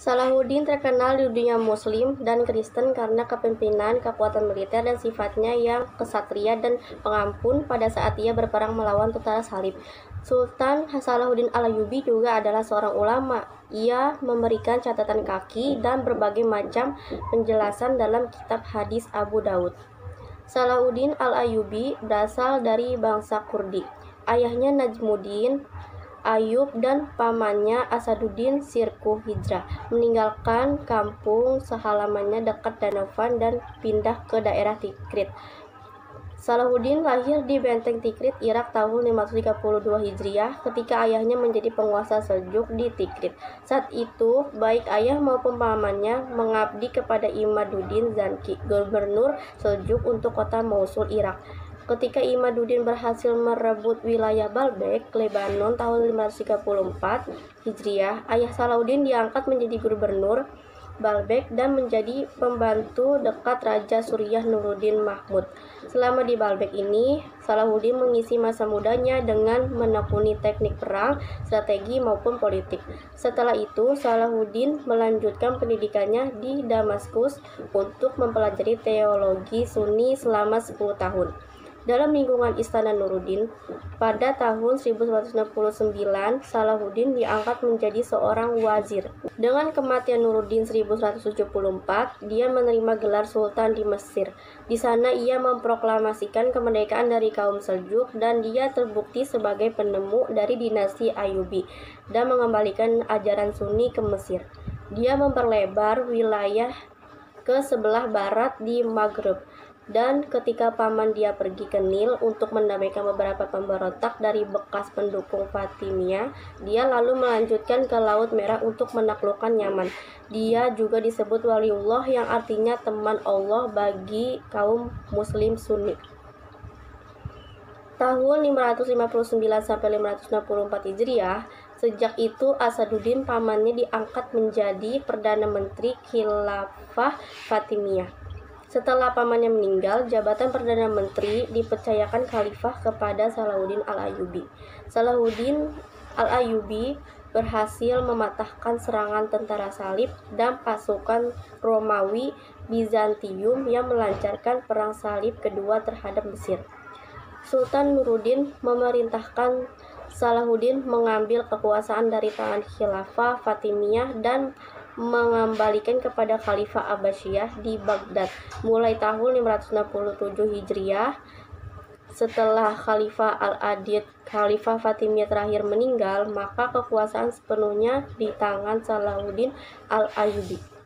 Salahuddin terkenal di dunia Muslim dan Kristen karena kepemimpinan, kekuatan militer, dan sifatnya yang kesatria dan pengampun pada saat ia berperang melawan tentara salib. Sultan Salahuddin Al-Ayyubi juga adalah seorang ulama. Ia memberikan catatan kaki dan berbagai macam penjelasan dalam kitab hadis Abu Daud. Salahuddin Al-Ayyubi berasal dari bangsa Kurdi. Ayahnya Najmuddin Ayyub dan pamannya Asaduddin Sirkuh hijrah, meninggalkan kampung halamannya dekat Danau Van dan pindah ke daerah Tikrit. Salahuddin lahir di benteng Tikrit, Irak tahun 532 Hijriah ketika ayahnya menjadi penguasa Seljuk di Tikrit. Saat itu, baik ayah maupun pamannya mengabdi kepada Imaduddin Zanki, gubernur Seljuk untuk kota Mosul, Irak. Ketika Imaduddin berhasil merebut wilayah Baalbek, Lebanon tahun 534 Hijriah, ayah Salahuddin diangkat menjadi gubernur Baalbek dan menjadi pembantu dekat Raja Suriah Nuruddin Mahmud. Selama di Baalbek ini, Salahuddin mengisi masa mudanya dengan menekuni teknik perang, strategi maupun politik. Setelah itu, Salahuddin melanjutkan pendidikannya di Damaskus untuk mempelajari teologi Sunni selama 10 tahun. Dalam lingkungan Istana Nuruddin, pada tahun 1169, Salahuddin diangkat menjadi seorang wazir. Dengan kematian Nuruddin 1174, dia menerima gelar Sultan di Mesir. Di sana ia memproklamasikan kemerdekaan dari kaum Seljuk dan dia terbukti sebagai penemu dari dinasti Ayyubi dan mengembalikan ajaran Sunni ke Mesir. Dia memperlebar wilayah ke sebelah barat di Maghreb. Dan ketika paman dia pergi ke Nil untuk mendamaikan beberapa pemberontak dari bekas pendukung Fatimiyah, dia lalu melanjutkan ke Laut Merah untuk menaklukkan Yaman. Dia juga disebut Waliullah yang artinya teman Allah bagi kaum Muslim Sunni. Tahun 559-564 Hijriah, sejak itu Asaduddin pamannya diangkat menjadi Perdana Menteri Khilafah Fatimiyah. Setelah pamannya meninggal, jabatan Perdana Menteri dipercayakan Khalifah kepada Salahuddin Al-Ayyubi. Salahuddin Al-Ayyubi berhasil mematahkan serangan tentara salib dan pasukan Romawi Bizantium yang melancarkan perang salib kedua terhadap Mesir. Sultan Nuruddin memerintahkan Salahuddin mengambil kekuasaan dari tangan Khilafah Fatimiyah dan mengembalikan kepada Khalifah Abbasiyah di Baghdad mulai tahun 567 Hijriah. Setelah Khalifah Al-Adid, Khalifah Fatimiyah terakhir meninggal, maka kekuasaan sepenuhnya di tangan Salahuddin Al-Ayyubi.